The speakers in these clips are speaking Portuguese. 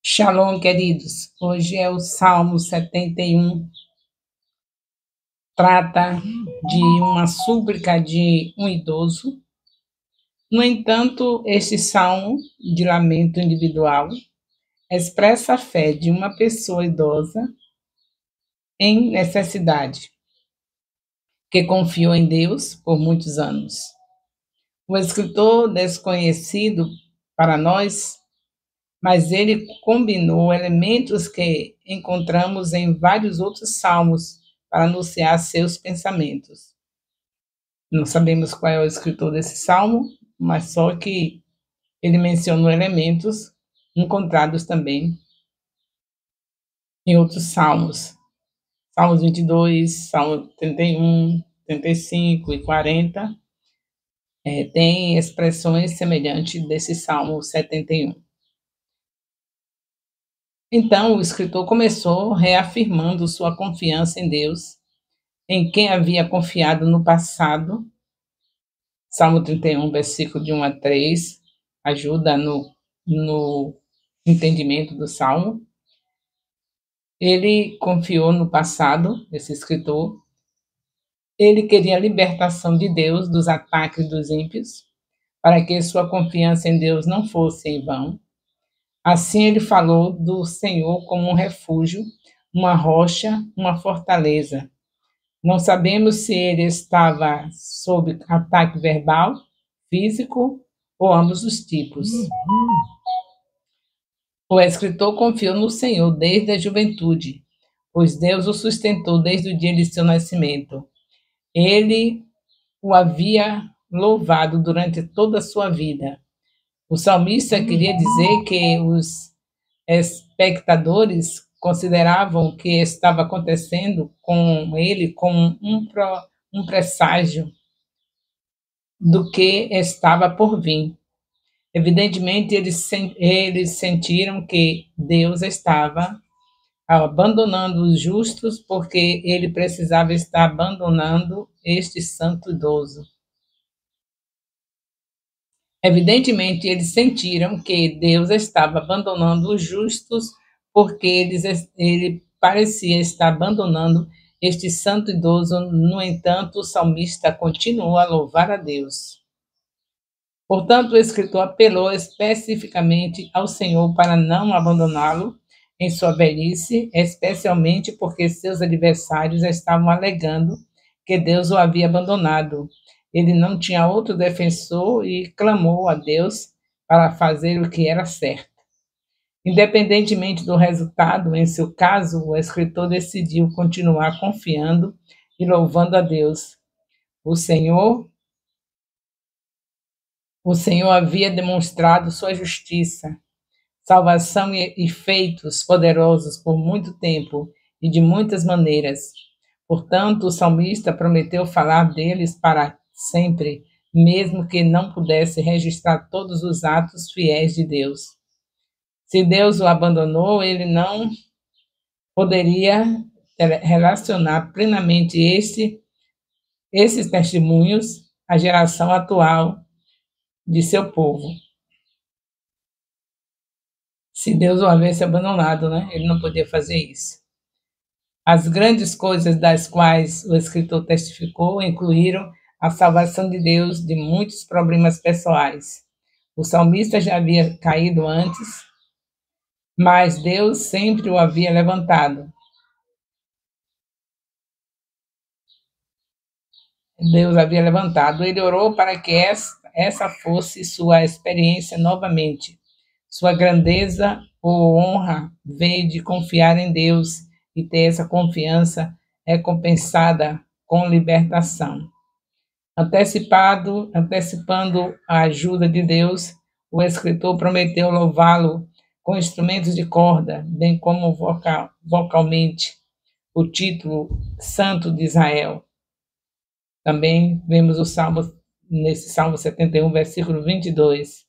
Shalom, queridos. Hoje é o Salmo 71. Trata de uma súplica de um idoso. No entanto, este salmo de lamento individual expressa a fé de uma pessoa idosa em necessidade, que confiou em Deus por muitos anos. O escritor desconhecido para nós, mas ele combinou elementos que encontramos em vários outros salmos para anunciar seus pensamentos. Não sabemos qual é o escritor desse salmo, mas só que ele mencionou elementos encontrados também em outros salmos. Salmos 22, Salmo 31, 35 e 40 tem expressões semelhantes desse Salmo 71. Então, o escritor começou reafirmando sua confiança em Deus, em quem havia confiado no passado. Salmo 31, versículo de 1 a 3, ajuda no entendimento do Salmo. Ele confiou no passado, esse escritor. Ele queria a libertação de Deus dos ataques dos ímpios, para que sua confiança em Deus não fosse em vão. Assim ele falou do Senhor como um refúgio, uma rocha, uma fortaleza. Não sabemos se ele estava sob ataque verbal, físico ou ambos os tipos. O escritor confiou no Senhor desde a juventude, pois Deus o sustentou desde o dia de seu nascimento. Ele o havia louvado durante toda a sua vida. O salmista queria dizer que os espectadores consideravam o que estava acontecendo com ele como um presságio do que estava por vir. Evidentemente, eles sentiram que Deus estava abandonando os justos, porque ele precisava estar abandonando este santo idoso. Evidentemente, eles sentiram que Deus estava abandonando os justos, porque ele parecia estar abandonando este santo idoso. No entanto, o salmista continua a louvar a Deus. Portanto, o escritor apelou especificamente ao Senhor para não abandoná-lo em sua velhice, especialmente porque seus adversários estavam alegando que Deus o havia abandonado. Ele não tinha outro defensor e clamou a Deus para fazer o que era certo. Independentemente do resultado, em seu caso, o escritor decidiu continuar confiando e louvando a Deus. O Senhor havia demonstrado sua justiça, salvação e feitos poderosos por muito tempo e de muitas maneiras. Portanto, o salmista prometeu falar deles para sempre, mesmo que não pudesse registrar todos os atos fiéis de Deus. Se Deus o abandonou, ele não poderia relacionar plenamente esses testemunhos à geração atual de seu povo. Se Deus o havesse abandonado, né? Ele não podia fazer isso. As grandes coisas das quais o escritor testificou incluíram a salvação de Deus de muitos problemas pessoais. O salmista já havia caído antes, mas Deus sempre o havia levantado. Deus havia levantado. Ele orou para que essa fosse sua experiência novamente. Sua grandeza ou honra veio de confiar em Deus e ter essa confiança recompensada com libertação. Antecipando a ajuda de Deus, o escritor prometeu louvá-lo com instrumentos de corda, bem como vocalmente, o título Santo de Israel. Também vemos nesse Salmo 71, versículo 22.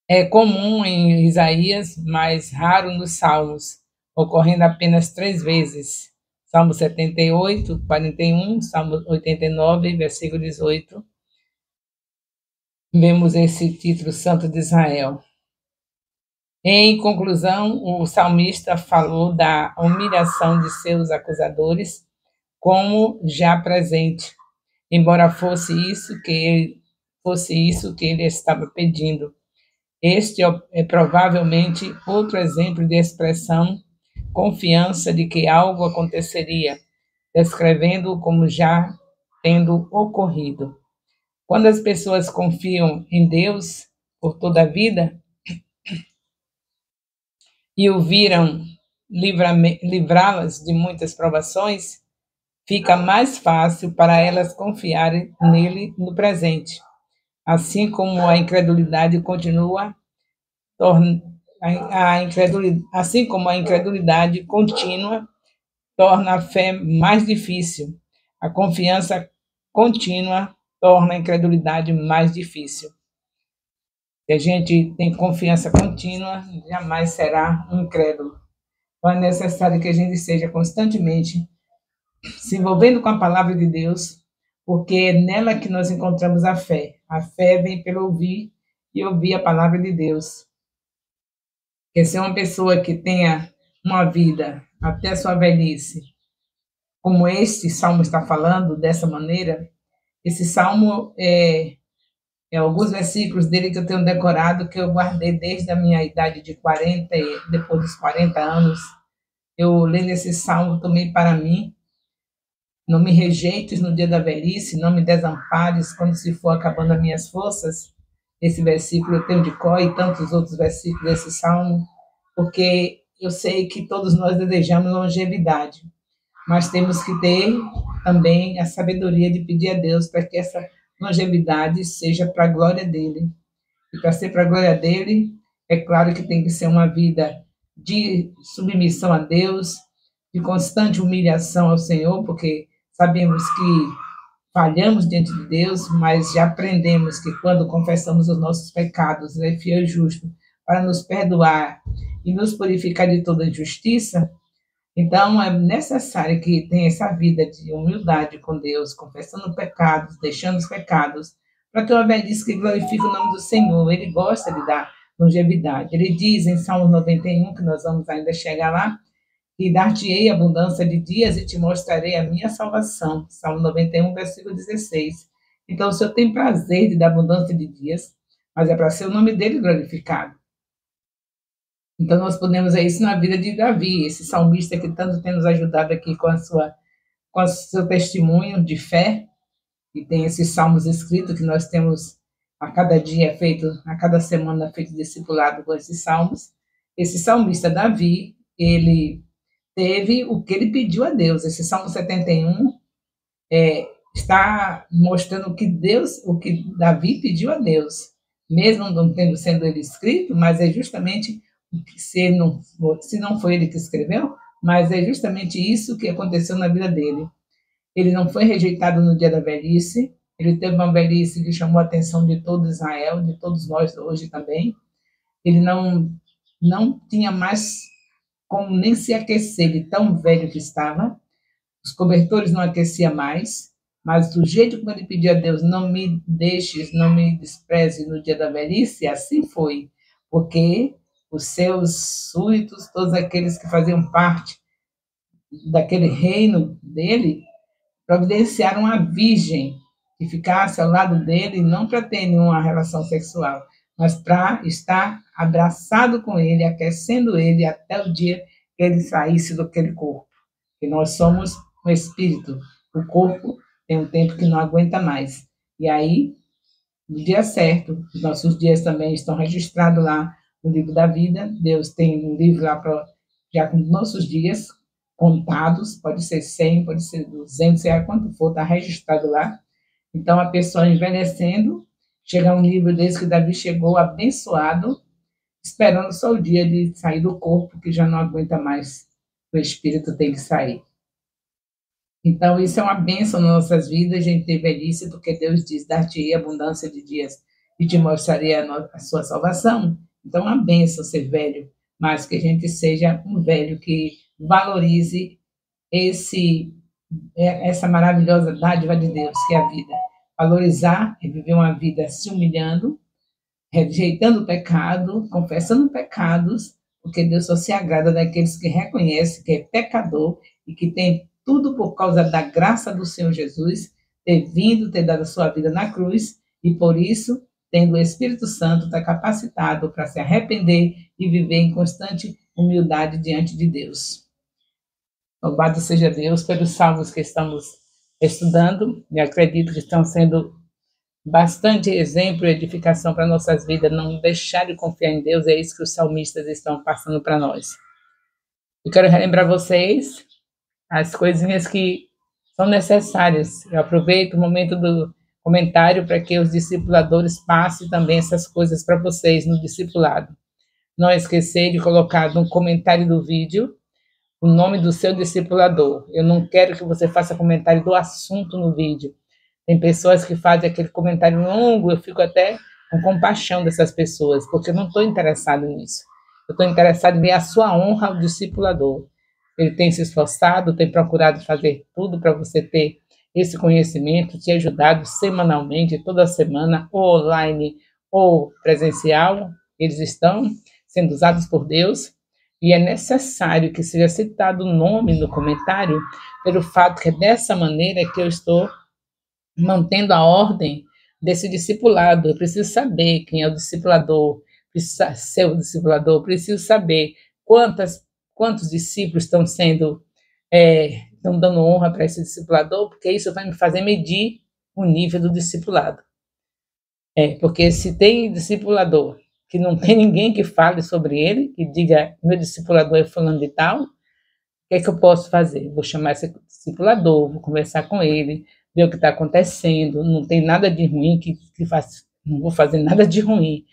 É comum em Isaías, mas raro nos Salmos, ocorrendo apenas 3 vezes. Salmo 78, 41, Salmo 89, versículo 18. Vemos esse título Santo de Israel. Em conclusão, o salmista falou da humilhação de seus acusadores como já presente, embora fosse isso que ele estava pedindo. Este é provavelmente outro exemplo de expressão confiança de que algo aconteceria, descrevendo como já tendo ocorrido. Quando as pessoas confiam em Deus por toda a vida e o viram livrá-las de muitas provações, fica mais fácil para elas confiarem nele no presente. Assim como a incredulidade continua, assim como a incredulidade contínua torna a fé mais difícil, a confiança contínua torna a incredulidade mais difícil. Se a gente tem confiança contínua, jamais será um incrédulo. Então é necessário que a gente seja constantemente se envolvendo com a palavra de Deus, porque é nela que nós encontramos a fé. A fé vem pelo ouvir e ouvir a palavra de Deus. Porque ser uma pessoa que tenha uma vida até a sua velhice, como este salmo está falando, dessa maneira, esse salmo é alguns versículos dele que eu tenho decorado, que eu guardei desde a minha idade de 40, e depois dos 40 anos, eu lendo esse salmo tomei para mim. Não me rejeites no dia da velhice, não me desampares quando se for acabando as minhas forças. Esse versículo eu tenho de cor e tantos outros versículos desse salmo, porque eu sei que todos nós desejamos longevidade, mas temos que ter também a sabedoria de pedir a Deus para que essa longevidade seja para a glória dele. E para ser para a glória dele, é claro que tem que ser uma vida de submissão a Deus, de constante humilhação ao Senhor, porque sabemos que falhamos diante de Deus, mas já aprendemos que quando confessamos os nossos pecados, Ele é fiel e justo para nos perdoar e nos purificar de toda injustiça. Então, é necessário que tenha essa vida de humildade com Deus, confessando pecados, deixando os pecados, para ter uma velhice que glorifique o nome do Senhor. Ele gosta de dar longevidade. Ele diz em Salmo 91, que nós vamos ainda chegar lá, e dar-te-ei abundância de dias e te mostrarei a minha salvação. Salmo 91, versículo 16. Então, o Senhor tem prazer de dar abundância de dias, mas é para ser o nome dele glorificado. Então, nós podemos ver isso na vida de Davi, esse salmista que tanto tem nos ajudado aqui com o seu testemunho de fé, e tem esses salmos escritos que nós temos a cada dia feito, a cada semana feito discipulado com esses salmos. Esse salmista Davi, ele teve o que ele pediu a Deus. Esse Salmo 71 está mostrando o que Davi pediu a Deus, mesmo não tendo sendo ele escrito, mas é justamente se não foi ele que escreveu, mas é justamente isso que aconteceu na vida dele. Ele não foi rejeitado no dia da velhice, ele teve uma velhice que chamou a atenção de todo Israel, de todos nós hoje também. Ele não tinha mais como nem se aquecer, de tão velho que estava. Os cobertores não aqueciam mais, mas do jeito como ele pedia a Deus, não me deixes, não me despreze no dia da velhice, assim foi, porque os seus súditos, todos aqueles que faziam parte daquele reino dele, providenciaram a virgem que ficasse ao lado dele, não para ter nenhuma relação sexual, mas para estar abraçado com ele, aquecendo ele até o dia que ele saísse daquele corpo. Porque nós somos um espírito, o corpo tem um tempo que não aguenta mais. E aí, no dia certo, os nossos dias também estão registrados lá no livro da vida. Deus tem um livro lá já com nossos dias contados, pode ser 100, pode ser 200, sei lá quanto for, está registrado lá. Então, a pessoa envelhecendo, chega um livro desse que Davi chegou abençoado, esperando só o dia de sair do corpo, que já não aguenta mais, o espírito tem que sair. Então, isso é uma bênção nas nossas vidas, a gente ter velhice, porque Deus diz, dar-te-ei abundância de dias e te mostrarei a sua salvação. Então, é uma bênção ser velho, mas que a gente seja um velho que valorize essa maravilhosa dádiva de Deus, que é a vida. Valorizar e viver uma vida se humilhando, rejeitando o pecado, confessando pecados, porque Deus só se agrada daqueles que reconhecem que é pecador e que tem tudo por causa da graça do Senhor Jesus, ter vindo, ter dado a sua vida na cruz, e por isso, tendo o Espírito Santo, está capacitado para se arrepender e viver em constante humildade diante de Deus. Louvado seja Deus pelos salmos que estamos estudando, e acredito que estão sendo bastante exemplo e edificação para nossas vidas, não deixar de confiar em Deus, é isso que os salmistas estão passando para nós. Eu quero relembrar vocês as coisinhas que são necessárias. Eu aproveito o momento do comentário para que os discipuladores passem também essas coisas para vocês no discipulado. Não esquecer de colocar no comentário do vídeo o nome do seu discipulador. Eu não quero que você faça comentário do assunto no vídeo. Tem pessoas que fazem aquele comentário longo, eu fico até com compaixão dessas pessoas, porque eu não estou interessado nisso. Eu estou interessado em ver a sua honra ao discipulador. Ele tem se esforçado, tem procurado fazer tudo para você ter esse conhecimento, te ajudado semanalmente, toda semana, ou online ou presencial. Eles estão sendo usados por Deus, e é necessário que seja citado o nome no comentário, pelo fato que é dessa maneira que eu estou mantendo a ordem desse discipulado. Eu preciso saber quem é o discipulador, preciso ser o discipulador, preciso saber quantos discípulos estão estão dando honra para esse discipulador, porque isso vai me fazer medir o nível do discipulado. Porque se tem discipulador que não tem ninguém que fale sobre ele, que diga, meu discipulador é fulano de tal, o que é que eu posso fazer? Vou chamar esse discipulador, vou conversar com ele, ver o que está acontecendo, não tem nada de ruim não vou fazer nada de ruim.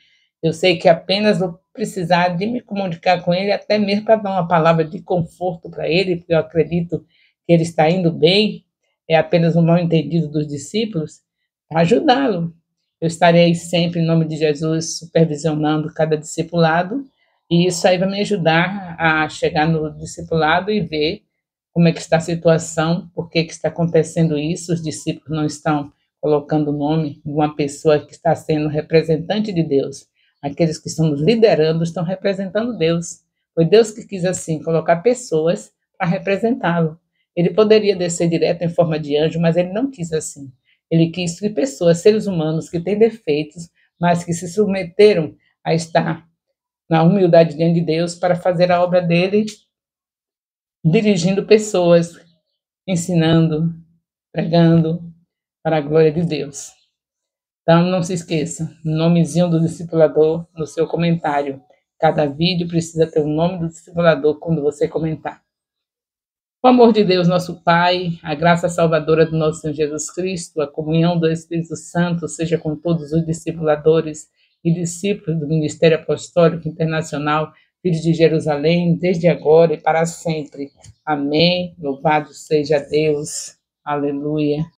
Eu sei que apenas vou precisar de me comunicar com ele, até mesmo para dar uma palavra de conforto para ele, porque eu acredito que ele está indo bem, é apenas um mal-entendido dos discípulos, para ajudá-lo. Eu estarei sempre, em nome de Jesus, supervisionando cada discipulado, e isso aí vai me ajudar a chegar no discipulado e ver como é que está a situação, por que está acontecendo isso, os discípulos não estão colocando o nome de uma pessoa que está sendo representante de Deus. Aqueles que estão nos liderando estão representando Deus. Foi Deus que quis assim, colocar pessoas para representá-lo. Ele poderia descer direto em forma de anjo, mas ele não quis assim. Ele quis que pessoas, seres humanos que têm defeitos, mas que se submeteram a estar na humildade diante de Deus para fazer a obra dele, dirigindo pessoas, ensinando, pregando para a glória de Deus. Então, não se esqueça, nomezinho do discipulador no seu comentário. Cada vídeo precisa ter o nome do discipulador quando você comentar. O amor de Deus, nosso Pai, a graça salvadora do nosso Senhor Jesus Cristo, a comunhão do Espírito Santo seja com todos os discipuladores e discípulos do Ministério Apostólico Internacional, Filhos de Jerusalém, desde agora e para sempre. Amém. Louvado seja Deus. Aleluia.